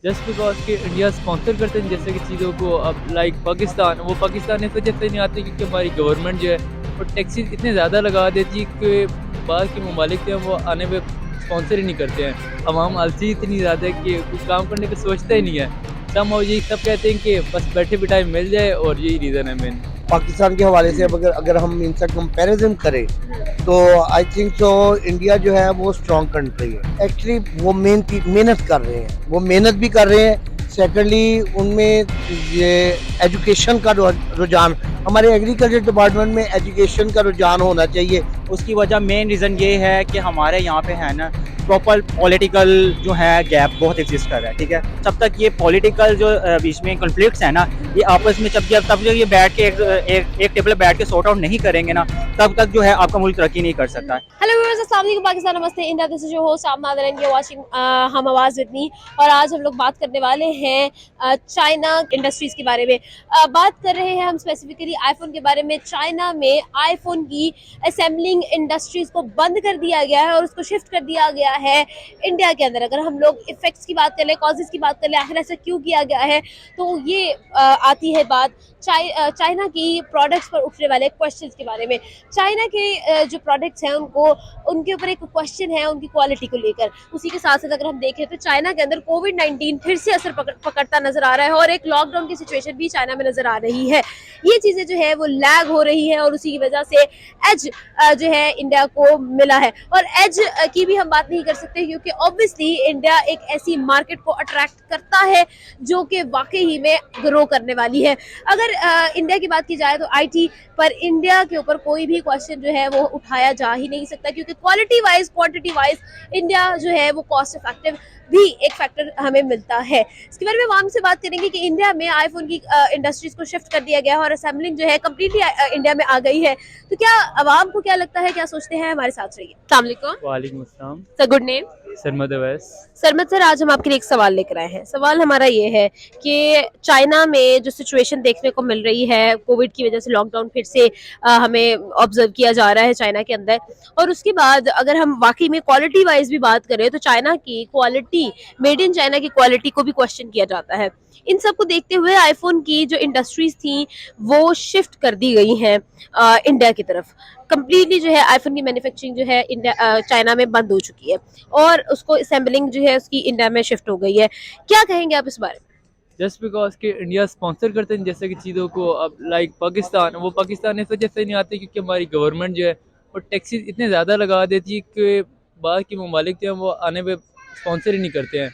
Just because कि India sponsor करते हैं जैसे कि चीज़ों को। अब लाइक पाकिस्तान, वो पाकिस्तान इस वजह से नहीं आते क्योंकि हमारी गवर्नमेंट जो है वो टैक्सेस इतने ज़्यादा लगा देती है कि बाहर के ममालिक जो हैं वो आने में स्पॉन्सर ही नहीं करते हैं। अवाम आलसी इतनी ज़्यादा है कि कुछ काम करने का सोचता ही नहीं है। सब यही सब कहते हैं कि बस बैठे बिठाए मिल जाए, और यही रीज़न है मेन। पाकिस्तान के हवाले से अब अगर अगर हम इनसे कंपैरिजन करें तो आई थिंक सो इंडिया जो है वो स्ट्रॉन्ग कंट्री है। एक्चुअली वो मेहनत कर रहे हैं, वो मेहनत भी कर रहे हैं। सेकेंडली उनमें ये एजुकेशन का रुझान, हमारे एग्रीकल्चर डिपार्टमेंट में एजुकेशन का रुझान होना चाहिए। उसकी वजह मेन रीज़न ये है कि हमारे यहाँ पे है ना प्रॉपर पॉलिटिकल जो है गैप बहुत एग्जिस्ट कर रहा है। ठीक है, जब तक ये पॉलिटिकल जो बीच में कॉन्फ्लिक्ट्स है ना, ये आपस में तब जब ये बैठ के एक टेबल पे बैठ के सॉर्ट आउट नहीं करेंगे ना, तब तक जो है आपका मुल्क तरक्की नहीं कर सकता। हेलो व्यूअर्स, अस्सलाम वालेकुम, पाकिस्तान, नमस्ते, India. This is your host Amna Adar and you watching हम आवाज़ विद मी। और आज हम लोग बात करने वाले हैं चाइना इंडस्ट्रीज के बारे में। बात कर रहे हैं हम स्पेसिफिकली आईफोन के बारे में। चाइना में आईफोन की असेंबलिंग इंडस्ट्रीज को बंद कर दिया गया है और उसको शिफ्ट कर दिया गया है इंडिया के अंदर। अगर हम लोग इफेक्ट्स की बात कर ले, कॉजेज की बात कर ले, आखिर ऐसा क्यों किया गया है, तो ये आती है बात चाइना की प्रोडक्ट्स पर उठने वाले क्वेश्चंस के बारे में। चाइना के जो प्रोडक्ट्स हैं उनके ऊपर एक क्वेश्चन है उनकी क्वालिटी को लेकर। उसी के साथ साथ अगर हम देखें तो चाइना के अंदर कोविड-19 फिर से असर पकड़ता नजर आ रहा है और एक लॉकडाउन की सिचुएशन भी चाइना में नजर आ रही है। ये चीजें जो है वो लैग हो रही है और उसी की वजह से एज जो है इंडिया को मिला है। और एज की भी हम बात नहीं कर सकते क्योंकि ऑब्वियसली इंडिया एक ऐसी मार्केट को अट्रैक्ट करता है जो कि वाकई ही में ग्रो करने वाली है। अगर इंडिया की बात की जाए तो आईटी पर इंडिया के ऊपर कोई भी क्वेश्चन जो है वो उठाया जा ही नहीं सकता क्योंकि quality wise, quantity wise India जो है वो कॉस्ट इफेक्टिव भी एक फैक्टर हमें मिलता है। इसके बारे में आवाम से बात करेंगे कि इंडिया में आईफोन की इंडस्ट्रीज को शिफ्ट कर दिया गया है और असेंबलिंग जो है कम्प्लीटली इंडिया में आ गई है। तो क्या आवाम को क्या लगता है, क्या सोचते हैं, हमारे साथ रहिए। अस्सलाम वालेकुम। वालेकुम अस्सलाम। Sir, good name. Sarmad Awais. Sarmad sir, आज हम आपके लिए एक सवाल लेकर आए हैं। सवाल हमारा ये है कि चाइना में जो सिचुएशन देखने को मिल रही है, कोविड की वजह से लॉकडाउन फिर से हमें ऑब्जर्व किया जा रहा है चाइना के अंदर। और उसके बाद अगर हम वाकई में क्वालिटी वाइज भी बात करें तो चाइना की क्वालिटी, मेड इन चाइना की क्वालिटी को भी क्वेश्चन किया जाता है। इन सब को देखते हुए आईफोन की जो इंडस्ट्रीज थी वो शिफ्ट कर दी गई हैं इंडिया की तरफ। कंप्लीटली जो है आईफोन की मैन्युफैक्चरिंग जो है इंडिया चाइना में बंद हो चुकी है और उसको असेंबलिंग जो है उसकी इंडिया में शिफ्ट हो गई है। क्या कहेंगे आप इस बारे में? जस्ट बिकॉज कि इंडिया स्पॉन्सर करते हैं जैसे कि चीज़ों को। अब लाइक पाकिस्तान, वो पाकिस्तान इस वजह से नहीं आते क्योंकि हमारी गवर्नमेंट जो है वो टैक्सेस इतने ज़्यादा लगा देती है कि बाहर के ममालिक जो हैं वो आने में स्पॉन्सर ही नहीं करते हैं।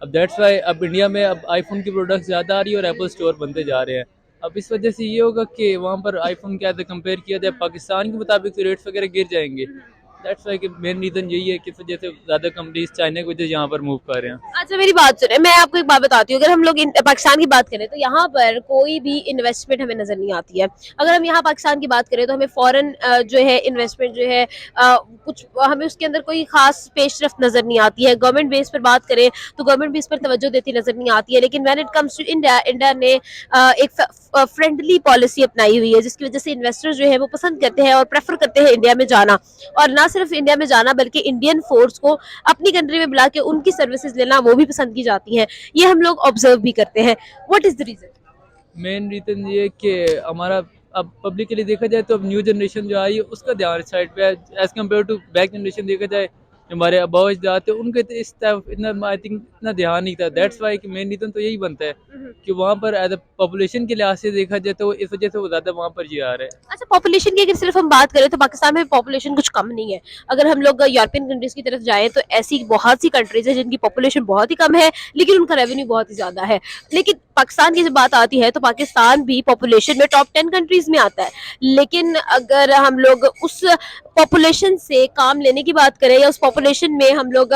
अब दैट्स वाई अब इंडिया में अब आईफोन की प्रोडक्ट्स ज़्यादा आ रही है और एप्पल स्टोर बनते जा रहे हैं। अब इस वजह से ये होगा कि वहाँ पर आईफोन के साथ कंपेयर किया जाए पाकिस्तान के मुताबिक तो रेट्स वगैरह गिर जाएंगे। दैट्स वाई कि मेन रीज़न यही है कि इस वजह से ज़्यादा कंपनीज चाइना की वजह से यहाँ पर मूव कर रहे हैं। अच्छा, मेरी बात सुने, मैं आपको एक बात बताती हूँ। अगर हम लोग पाकिस्तान की बात करें तो यहाँ पर कोई भी इन्वेस्टमेंट हमें नजर नहीं आती है। अगर हम यहाँ पाकिस्तान की बात करें तो हमें फॉरेन जो है इन्वेस्टमेंट जो है कुछ हमें उसके अंदर कोई खास पेशरफ्त नजर नहीं आती है। गवर्नमेंट बेस पर बात करें तो गवर्नमेंट बेस पर तवज्जो देती नजर नहीं आती है। लेकिन when it comes to India, India ने एक फ्रेंडली पॉलिसी अपनाई हुई है जिसकी वजह से इन्वेस्टर्स जो है वो पसंद करते हैं और प्रेफर करते हैं इंडिया में जाना। और ना सिर्फ इंडिया में जाना बल्कि इंडियन फोर्स को अपनी कंट्री में बुला के उनकी सर्विसेज लेना वो भी पसंद की जाती हैं। ये हम लोग ऑब्जर्व भी करते हैं। What is the reason? Main reason ये कि हमारा अब पब्लिकली देखा जाए तो अब न्यू जनरेशन जो आई है उसका ध्यान इस साइड पे है as compare to back generation. देखा जाए जो हमारे अबाव अजदाद थे उनके तो इस तरफ इतना आई थिंक इतना ध्यान नहीं था। दैट्स वाई कि मेन रीज़न तो यही बनता है कि वहाँ पर एज अ पॉपुलेशन के लिहाज से देखा जाए तो इस वजह से वो ज़्यादा वहाँ पर जी आ रहे हैं। अच्छा, पॉपुलेशन की अगर सिर्फ हम बात करें तो पाकिस्तान में पॉपुलेशन कुछ कम नहीं है। अगर हम लोग यूरोपियन कंट्रीज की तरफ जाएं तो ऐसी बहुत सी कंट्रीज है जिनकी पॉपुलेशन बहुत ही कम है लेकिन उनका रेवेन्यू बहुत ही ज्यादा है। लेकिन पाकिस्तान की जब बात आती है तो पाकिस्तान भी पॉपुलेशन में टॉप 10 कंट्रीज में आता है। लेकिन अगर हम लोग उस पॉपुलेशन से काम लेने की बात करें या उस पॉपुलेशन में हम लोग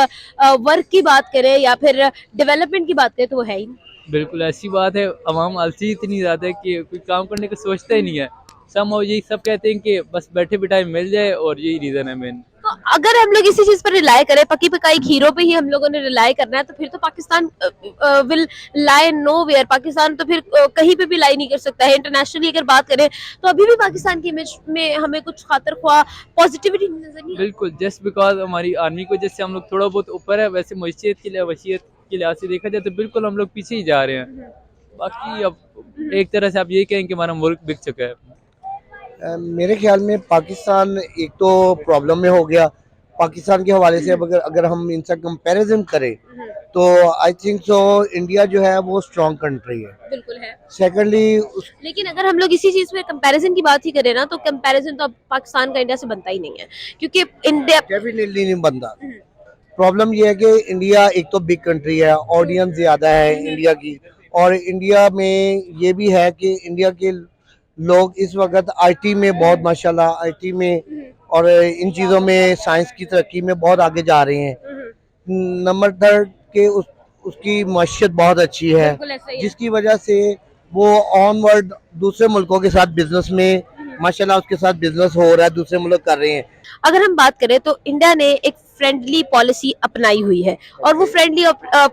वर्क की बात करें या फिर डेवलपमेंट की बात करें तो वो है ही नहीं। बिल्कुल ऐसी बात है। अवाम आलसी इतनी ज़्यादा है कि कोई काम करने का सोचता ही नहीं है। सब यही सब कहते हैं कि बस बैठे बिठाए मिल जाए, और यही रीज़न है मेन। तो अगर हम लोग इसी चीज पर रिलाई करें, पकी पकाई खीरों पे ही हम लोगों ने रिलाई करना है, तो फिर तो Pakistan will lie nowhere. Pakistan तो फिर कहीं पे भी लाई नहीं कर सकता है। इंटरनेशनली अगर बात करें तो अभी भी पाकिस्तान की इमेज में हमें कुछ खातर ख्वाह पॉजिटिविटी नजर नहीं आती। बिल्कुल जस्ट बिकॉज हमारी आर्मी की वजह से हम लोग थोड़ा बहुत ऊपर है। वैसे मशीयत के लिए वसीयत के लिहाज से देखा जाए तो बिल्कुल हम लोग पीछे ही जा रहे हैं। बाकी अब एक तरह से आप ये कहें कि हमारा मुल्क बिक चुका है। मेरे ख्याल में पाकिस्तान एक तो प्रॉब्लम में हो गया। पाकिस्तान के हवाले से अब अगर हम इनसे कंपैरिजन करें तो आई थिंक सो इंडिया जो है वो स्ट्रॉन्ग कंट्री है। बिल्कुल है। सेकेंडली लेकिन अगर हम लोग इसी चीज में कंपैरिजन की बात ही करें ना, तो कंपैरिजन तो अब पाकिस्तान का इंडिया से बनता ही नहीं है, क्योंकि इंडिया डेफिनेटली नहीं बनता। प्रॉब्लम ये है कि इंडिया एक तो बिग कंट्री है, ऑडियंस ज्यादा है इंडिया की, और इंडिया में ये भी है कि इंडिया के लोग इस वक्त आईटी में बहुत माशाल्लाह आईटी में और इन चीज़ों में साइंस की तरक्की में बहुत आगे जा रहे हैं। नंबर थर्ड के उसकी माशियत बहुत अच्छी है, बिल्कुल ऐसा ही है। जिसकी वजह से वो ऑनवर्ड दूसरे मुल्कों के साथ बिजनेस में माशाल्लाह उसके साथ बिजनेस हो रहा है, दूसरे मुल्क कर रहे हैं। अगर हम बात करें तो इंडिया ने एक फ्रेंडली पॉलिसी अपनाई हुई है, और वो फ्रेंडली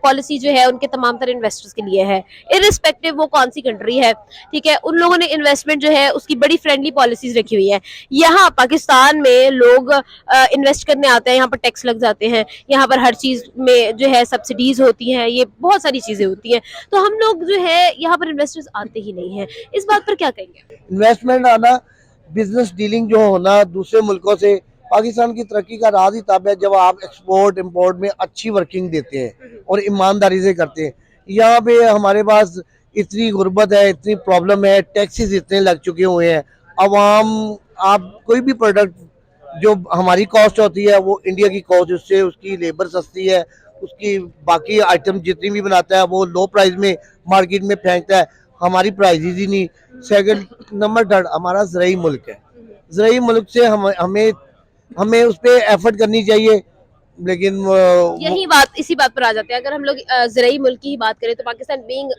पॉलिसी जो है उनके तमाम तरह इन्वेस्टर्स के लिए है, इरिस्पेक्टिव वो कौन सी कंट्री है। ठीक है, उन लोगों ने इन्वेस्टमेंट जो है उसकी बड़ी फ्रेंडली पॉलिसीज रखी हुई है। यहाँ पाकिस्तान में लोग इन्वेस्ट करने आते हैं, यहाँ पर टैक्स लग जाते हैं, यहाँ पर हर चीज में जो है सब्सिडीज होती हैं, ये बहुत सारी चीजें होती हैं, तो हम लोग जो है यहाँ पर इन्वेस्टर्स आते ही नहीं है। इस बात पर क्या कहेंगे? इन्वेस्टमेंट आना, बिजनेस डीलिंग जो होना दूसरे मुल्कों से, पाकिस्तान की तरक्की का राज ही तब है जब आप एक्सपोर्ट इंपोर्ट में अच्छी वर्किंग देते हैं और ईमानदारी से करते हैं। यहाँ पे हमारे पास इतनी गुर्बत है, इतनी प्रॉब्लम है, टैक्सेस इतने लग चुके हुए हैं। अवाम, आप कोई भी प्रोडक्ट जो हमारी कॉस्ट होती है वो इंडिया की कॉस्ट, उससे उसकी लेबर सस्ती है, उसकी बाकी आइटम जितनी भी बनाता है वो लो प्राइस में मार्केट में फेंकता है, हमारी प्राइजेज ही नहीं। सेकंड नंबर थर्ड हमारा ज़राई मुल्क है, ज़राई मुल्क से हमें उस पर एफर्ट करनी चाहिए, लेकिन यही बात, इसी बात पर आ जाते हैं। अगर हम लोग ज़राई मुल्क की ही बात करें तो पाकिस्तान बीइंग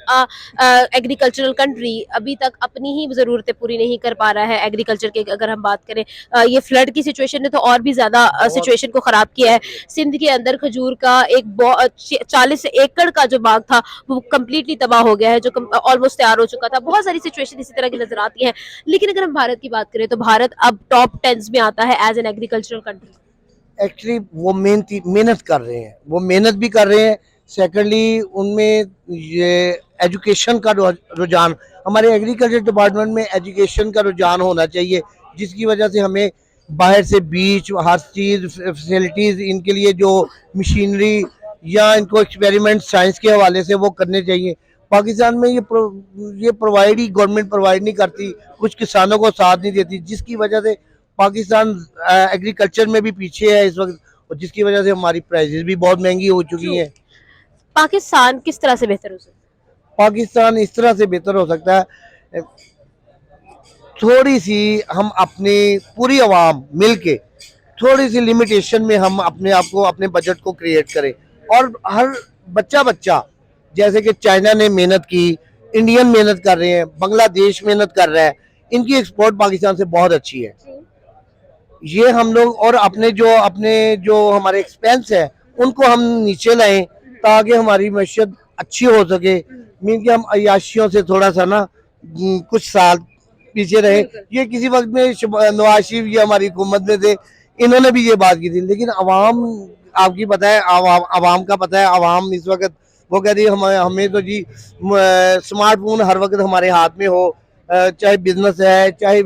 एग्रीकल्चरल कंट्री अभी तक अपनी ही ज़रूरतें पूरी नहीं कर पा रहा है एग्रीकल्चर के। अगर हम बात करें ये फ्लड की सिचुएशन ने तो और भी ज़्यादा सिचुएशन को ख़राब किया है। सिंध के अंदर खजूर का एक 40 एकड़ का जो बाग था वो कम्प्लीटली तबाह हो गया है, जो ऑलमोस्ट तैयार हो चुका था। बहुत सारी सिचुएशन इसी तरह की नजर आती है। लेकिन अगर हम भारत की बात करें तो भारत अब टॉप 10 में आता है as an agricultural country. Actually वो मेहनत कर रहे हैं, वो मेहनत भी कर रहे हैं। सेकेंडली उनमें ये एजुकेशन का रुझान, हमारे एग्रीकल्चर डिपार्टमेंट में एजुकेशन का रुझान होना चाहिए, जिसकी वजह से हमें बाहर से बीज, हर चीज़, फैसिलिटीज़, इनके लिए जो मशीनरी या इनको एक्सपेरिमेंट साइंस के हवाले से वो करने चाहिए। पाकिस्तान में ये प्रोवाइड ही गवर्नमेंट प्रोवाइड नहीं करती, कुछ किसानों को साथ नहीं देती, जिसकी वजह से पाकिस्तान एग्रीकल्चर में भी पीछे है इस वक्त, और जिसकी वजह से हमारी प्राइसेस भी बहुत महंगी हो चुकी हैं। पाकिस्तान किस तरह से बेहतर हो सकता है? पाकिस्तान इस तरह से बेहतर हो सकता है, थोड़ी सी हम अपनी पूरी आवाम मिलके थोड़ी सी लिमिटेशन में हम अपने आप को, अपने बजट को क्रिएट करें, और हर बच्चा जैसे कि चाइना ने मेहनत की, इंडियन मेहनत कर रहे हैं, बांग्लादेश मेहनत कर रहा है, इनकी एक्सपोर्ट पाकिस्तान से बहुत अच्छी है। ये हम लोग और अपने जो हमारे एक्सपेंस है उनको हम नीचे लाएं ताकि हमारी मैशत अच्छी हो सके। मीन कि हम अयाशियों से थोड़ा सा ना कुछ साल पीछे रहे। ये किसी वक्त में नवाज शरीफ ये हमारी हुकूमत में थे, इन्होंने भी ये बात की थी, लेकिन अवाम, आपकी पता है, अवाम का पता है, अवाम इस वक्त वो कहती है हमें तो जी स्मार्टफोन हर वक्त हमारे हाथ में हो, चाहे बिजनेस है, चाहे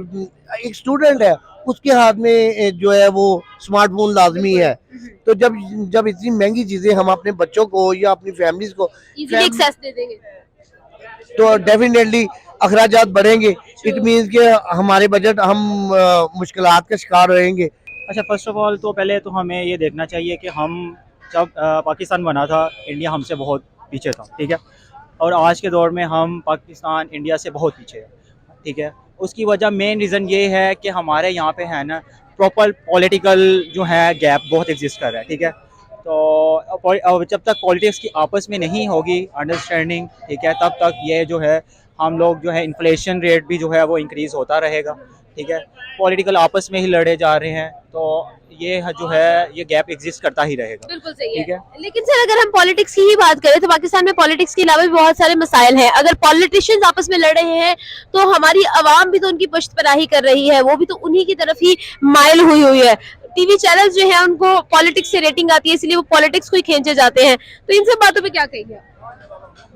एक स्टूडेंट है, उसके हाथ में जो है वो स्मार्टफोन लाजमी है। तो जब इतनी महंगी चीजें हम अपने बच्चों को या अपनी फैमिलीज को इजीली एक्सेस दे देंगे तो डेफिनेटली अखराजात बढ़ेंगे। इट मीन्स कि हमारे बजट, हम मुश्किलात का शिकार रहेंगे। अच्छा, फर्स्ट ऑफ ऑल तो पहले तो हमें ये देखना चाहिए कि हम जब पाकिस्तान बना था, इंडिया हमसे बहुत पीछे था, ठीक है, और आज के दौर में हम पाकिस्तान इंडिया से बहुत पीछे है, ठीक है। उसकी वजह मेन रीज़न ये है कि हमारे यहाँ पे है ना प्रॉपर पॉलिटिकल जो है गैप बहुत एग्जिस्ट कर रहा है, ठीक है। तो जब तक पॉलिटिक्स की आपस में नहीं होगी अंडरस्टैंडिंग, ठीक है, तब तक ये जो है हम लोग जो है इन्फ्लेशन रेट भी जो है वो इंक्रीज़ होता रहेगा, ठीक है। पॉलिटिकल आपस में ही लड़े जा रहे हैं, तो ये जो है ये गैप एग्जिस्ट करता ही रहेगा। बिल्कुल सही ठीक है। है। लेकिन सर अगर हम पॉलिटिक्स की ही बात करें तो पाकिस्तान में पॉलिटिक्स के अलावा भी बहुत सारे मसाइल हैं। अगर पॉलिटिशियंस आपस में लड़ रहे हैं तो हमारी आवाम भी तो उनकी पश्तपनाही कर रही है, वो भी तो उन्हीं की तरफ ही माइल हुई है। टीवी चैनल जो है उनको पॉलिटिक्स से रेटिंग आती है, इसलिए वो पॉलिटिक्स को ही खींचे जाते हैं। तो इन सब बातों पे क्या कहेंगे आप?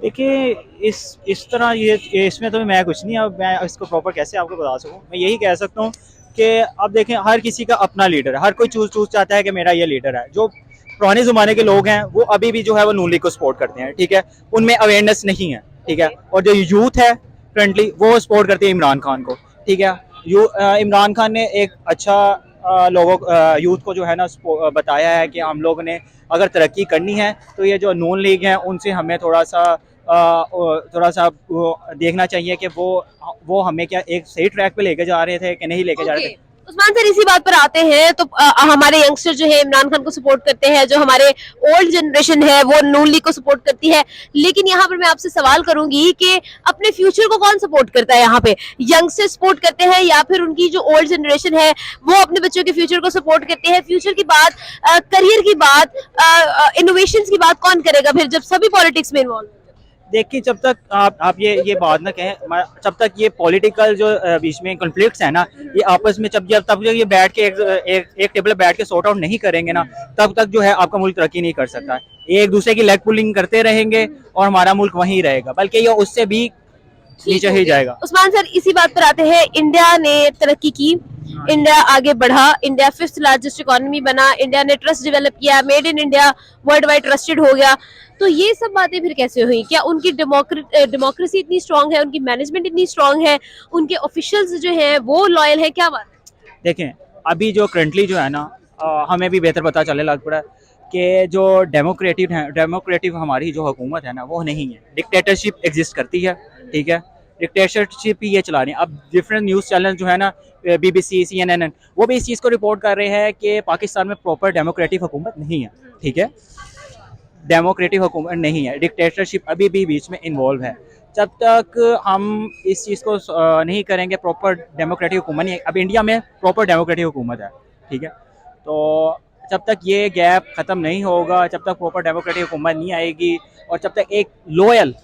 देखिए इस तरह ये इसमें तो मैं कुछ नहीं, अब मैं इसको प्रॉपर कैसे आपको बता सकूं। मैं यही कह सकता हूँ कि अब देखें, हर किसी का अपना लीडर है, हर कोई चूज चाहता है कि मेरा ये लीडर है। जो पुराने ज़माने के लोग हैं वो अभी भी जो है वो नून लीग को सपोर्ट करते हैं, ठीक है, उनमें अवेयरनेस नहीं है, ठीक है। और जो यूथ है फ्रेंडली वो सपोर्ट करती है इमरान खान को, ठीक है। इमरान खान ने एक अच्छा लोगों यूथ को जो है ना बताया है कि हम लोगों ने अगर तरक्की करनी है तो ये जो नून लीग है उनसे हमें थोड़ा सा देखना चाहिए कि वो हमें क्या एक सही ट्रैक पे लेके जा रहे थे कि नहीं लेके जा रहे थे। उस्मान सर, इसी बात पर आते हैं तो हमारे यंगस्टर जो है इमरान खान को सपोर्ट करते हैं, जो हमारे ओल्ड जनरेशन है वो नून लीग को सपोर्ट करती है। लेकिन यहाँ पर मैं आपसे सवाल करूंगी कि अपने फ्यूचर को कौन सपोर्ट करता है? यहाँ पे यंगस्टर सपोर्ट करते हैं या फिर उनकी जो ओल्ड जनरेशन है वो अपने बच्चों के फ्यूचर को सपोर्ट करती है? फ्यूचर की बात, करियर की बात, इनोवेशन की बात कौन करेगा फिर जब सभी पॉलिटिक्स में इन्वॉल्व? देखिए, जब तक आप ये बात ना कहें, जब तक ये पॉलिटिकल जो बीच में कॉन्फ्लिक्ट्स है ना, ये आपस में तब तक ये बैठ के एक टेबल पे बैठ के सॉर्ट आउट नहीं करेंगे ना, तब तक जो है आपका मुल्क तरक्की नहीं कर सकता। एक दूसरे की लेग पुलिंग करते रहेंगे और हमारा मुल्क वहीं रहेगा, बल्कि ये उससे भी नीचे ही जाएगा। उस्मान सर, इसी बात पर आते हैं, इंडिया ने तरक्की की, इंडिया आगे बढ़ा, इंडिया 5th लार्जेस्ट इकोनॉमी बना, इंडिया ने ट्रस्ट डेवलप किया, made in India world wide trusted हो गया। तो ये सब बातें फिर कैसे हुई? क्या उनकी डेमोक्रेसी इतनी स्ट्रांग है, उनकी मैनेजमेंट इतनी स्ट्रांग है, उनके ऑफिशियल्स जो हैं वो लॉयल है? क्या बात है? देखें, अभी जो करंटली जो है ना, हमें भी बेहतर पता चलने लग पड़ा कि जो डेमोक्रेटिव हमारी जो हुकूमत है ना वो नहीं है, डिक्टेटरशिप एग्जिस्ट करती है, ठीक है। डिक्टेटरशिप ही ये चला रहे हैं। अब डिफरेंट न्यूज़ चैनल जो है ना, BBC, CNN, वो भी इस चीज़ को रिपोर्ट कर रहे हैं कि पाकिस्तान में प्रॉपर डेमोक्रेटिक हुकूमत नहीं है, ठीक है। डेमोक्रेटिक हुकूमत नहीं है, डिक्टेटरशिप अभी भी बीच में इन्वॉल्व है। जब तक हम इस चीज़ को नहीं करेंगे, प्रॉपर डेमोक्रेटिक हुकूमत नहीं है, अब इंडिया में प्रॉपर डेमोक्रेटिक हुकूमत है, ठीक है। तो जब तक ये गैप ख़त्म नहीं होगा, जब तक प्रॉपर डेमोक्रेटिक हुकूमत नहीं आएगी और जब तक एक लॉयल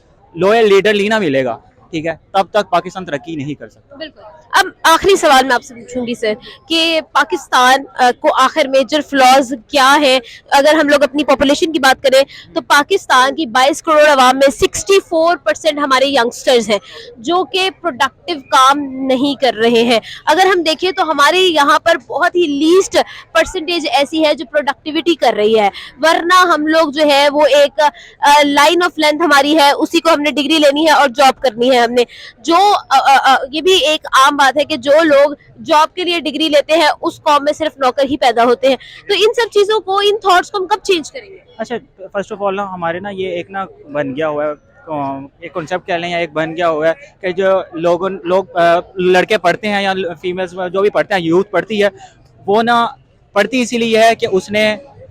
लीडर नहीं मिलेगा, ठीक है, तब तक पाकिस्तान तरक्की नहीं कर सकता। बिल्कुल। अब आखिरी सवाल मैं आपसे पूछूंगी सर कि पाकिस्तान को आखिर मेजर फ्लॉज क्या है? अगर हम लोग अपनी पॉपुलेशन की बात करें तो पाकिस्तान की 22 करोड़ आवाम में 64% हमारे यंगस्टर्स हैं जो कि प्रोडक्टिव काम नहीं कर रहे हैं। अगर हम देखें तो हमारे यहाँ पर बहुत ही लीस्ट परसेंटेज ऐसी है जो प्रोडक्टिविटी कर रही है, वरना हम लोग जो है वो एक लाइन ऑफ लेंथ हमारी है, उसी को हमने डिग्री लेनी है और जॉब करनी है हमने। जो ये भी एक आम बात है कि जो लोग जॉब के लिए डिग्री लेते हैं उस कौम में सिर्फ नौकर ही पैदा होते हैं। तो इन सब चीजों को, इन थॉट्स को हम कब चेंज करेंगे? अच्छा, फर्स्ट ऑफ ऑल ना हमारे ना ये एक ना बन गया हुआ है, एक कॉन्सेप्ट कह लें या एक बन गया हुआ है कि जो लोग लड़के पढ़ते हैं या फीमेल्स जो भी पढ़ते हैं, यूथ पढ़ती है, वो ना पढ़ती इसीलिए है कि उसने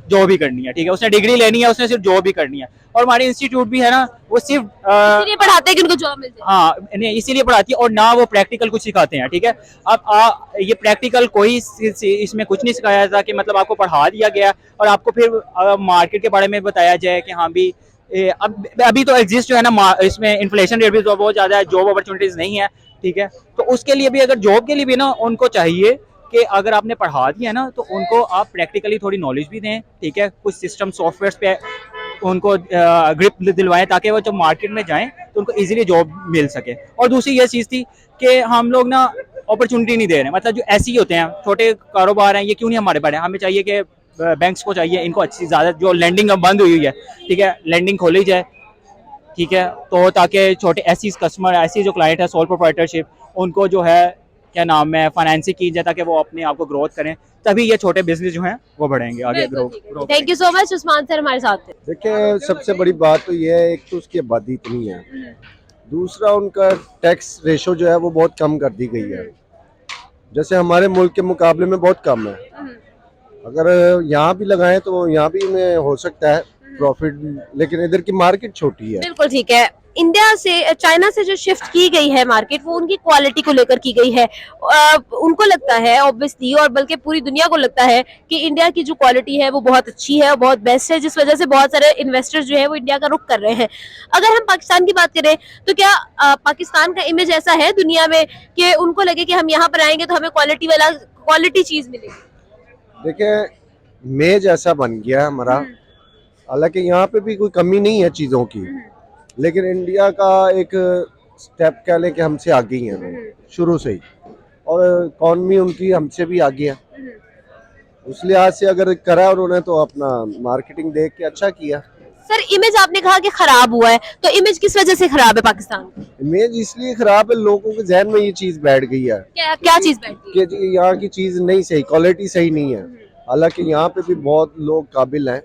जॉब ही करनी है, ठीक है, उसने डिग्री लेनी है, उसने सिर्फ जॉब ही करनी है। और हमारे इंस्टीट्यूट भी है ना वो सिर्फ इसीलिए पढ़ाते हैं कि उनको जॉब मिल जाए। हाँ, नहीं, इसीलिए पढ़ाती है, और ना वो प्रैक्टिकल कुछ सिखाते हैं, ठीक है। अब ये प्रैक्टिकल कोई इसमें कुछ नहीं सिखाया जाता कि मतलब आपको पढ़ा दिया गया और आपको फिर मार्केट के बारे में बताया जाए कि हाँ भी अभी तो एग्जिस्ट जो है ना, इसमें इन्फ्लेशन रेट भी तो बहुत ज़्यादा है, जॉब अपॉर्चुनिटीज़ नहीं है, ठीक है। तो उसके लिए भी, अगर जॉब के लिए भी ना उनको चाहिए कि अगर आपने पढ़ा दिया ना तो उनको आप प्रैक्टिकली थोड़ी नॉलेज भी दें, ठीक है, कुछ सिस्टम सॉफ्टवेयर पे उनको ग्रिप दिलवाएं ताकि वो जब मार्केट में जाएं तो उनको इजीली जॉब मिल सके। और दूसरी ये चीज़ थी कि हम लोग ना अपॉर्चुनिटी नहीं दे रहे हैं, मतलब जो ऐसे ही होते हैं छोटे कारोबार हैं, ये क्यों नहीं हमारे बड़े, हमें चाहिए कि बैंक्स को चाहिए इनको अच्छी ज़्यादा, जो लैंडिंग अब बंद हुई है, ठीक है, लैंडिंग खोली जाए, ठीक है, तो ताकि छोटे ऐसी कस्टमर, ऐसी जो क्लाइंट है, सोल प्रोप्राइटरशिप, उनको जो है क्या नाम है फाइनेंसिंग की जाए ताकि वो अपने आप को ग्रोथ करें, तभी ये छोटे बिजनेस जो हैं वो बढ़ेंगे आगे, grow. Thank you so much Usman sir हमारे साथ थे। देखिए, सबसे बड़ी बात तो ये है, एक तो उसकी आबादी इतनी है, दूसरा उनका टैक्स रेशो जो है वो बहुत कम कर दी गई है, जैसे हमारे मुल्क के मुकाबले में बहुत कम है। अगर यहाँ भी लगाएं तो यहाँ भी में हो सकता है प्रॉफिट, लेकिन इधर की मार्केट छोटी है। बिल्कुल ठीक है। इंडिया से, चाइना से जो शिफ्ट की गई है मार्केट, वो उनकी क्वालिटी को लेकर की गई है। उनको लगता है ऑब्वियसली, और बल्कि पूरी दुनिया को लगता है कि इंडिया की जो क्वालिटी है वो बहुत अच्छी है और बहुत बेस्ट है, जिस वजह से बहुत सारे इन्वेस्टर्स जो है वो इंडिया का रुख कर रहे हैं। अगर हम पाकिस्तान की बात करें तो क्या पाकिस्तान का इमेज ऐसा है दुनिया में कि उनको लगे कि हम यहाँ पर आएंगे तो हमें क्वालिटी चीज मिलेगी? देखिए मेज ऐसा बन गया है हमारा, हालांकि यहाँ पे भी कोई कमी नहीं है चीज़ों की, लेकिन इंडिया का एक स्टेप कह लें कि हमसे आगे ही है लोग शुरू से ही, और इकॉनमी उनकी हमसे भी आगे है। उस लिहाज से अगर करा उन्होंने तो अपना मार्केटिंग देख के अच्छा किया। सर इमेज आपने कहा कि खराब हुआ है, तो इमेज किस वजह से खराब है पाकिस्तान की? इमेज इसलिए खराब है, लोगों के जहन में ये चीज़ बैठ गई है क्या क्या चीज बैठी है? कि जी यहाँ की चीज़ नहीं सही, क्वालिटी सही नहीं है। हालांकि यहाँ पे भी बहुत लोग काबिल हैं,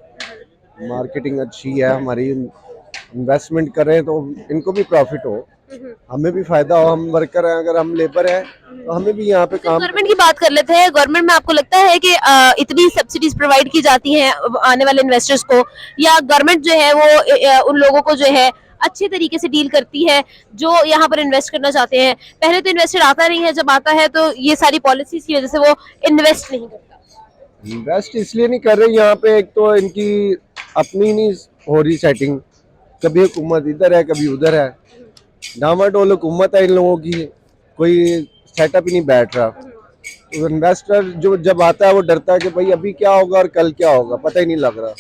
मार्केटिंग अच्छी है हमारी, इन्वेस्टमेंट करें तो इनको भी प्रॉफिट हो, हमें भी फायदा हो। हम वर्कर हैं, अगर हम लेबर हैं तो हमें भी यहाँ पे काम। गवर्नमेंट की बात कर लेते हैं। गवर्नमेंट में आपको लगता है कि इतनी सब्सिडीज प्रोवाइड की जाती हैं आने वाले इन्वेस्टर्स को, या गवर्नमेंट जो है वो उन लोगों को जो है अच्छे तरीके से डील करती है जो यहाँ पर इन्वेस्ट करना चाहते हैं? पहले तो इन्वेस्टर आता नहीं है, जब आता है तो ये सारी पॉलिसीज की वजह से वो इन्वेस्ट नहीं करता। इन्वेस्ट इसलिए नहीं कर रहे यहाँ पे, एक तो इनकी अपनी नहीं हो रही सेटिंग, कभी हुकूमत इधर है कभी उधर है, डामाडोल हुकूमत है इन लोगों की, कोई सेटअप ही नहीं बैठ रहा। तो इन्वेस्टर जो जब आता है वो डरता है कि भाई अभी क्या होगा और कल क्या होगा, पता ही नहीं लग रहा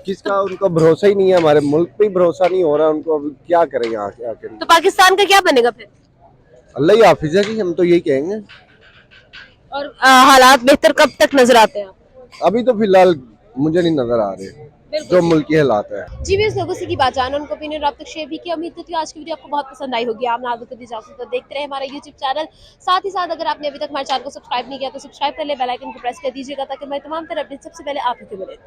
किसका, उनको भरोसा ही नहीं है, हमारे मुल्क पे ही भरोसा नहीं हो रहा उनको। अभी क्या करें यहाँ के आके, तो पाकिस्तान का क्या बनेगा फिर? अल्लाह ही हाफिज है जी, हम तो यही कहेंगे। और हालात बेहतर कब तक नजर आते हैं आपको? अभी तो फिलहाल मुझे नहीं नजर आ रहे जो मुल्क के हालात है। जी भी इस लोगों से की बात जाना, उनको ओपिनियन आप तक शेयर भी किया। उम्मीद करती हूँ आज की वीडियो आपको बहुत पसंद आई होगी। आप नाज़ कर इजाजत, तो देखते रहे हमारा यूट्यूब चैनल। साथ ही साथ अगर आपने अभी तक हमारे चैनल को सब्सक्राइब नहीं किया तो सब्सक्राइब कर ले, बेल आइकन को प्रेस कर दीजिएगा ताकि हमारी तमाम तरह अपडेट सबसे पहले आप ही को मिले।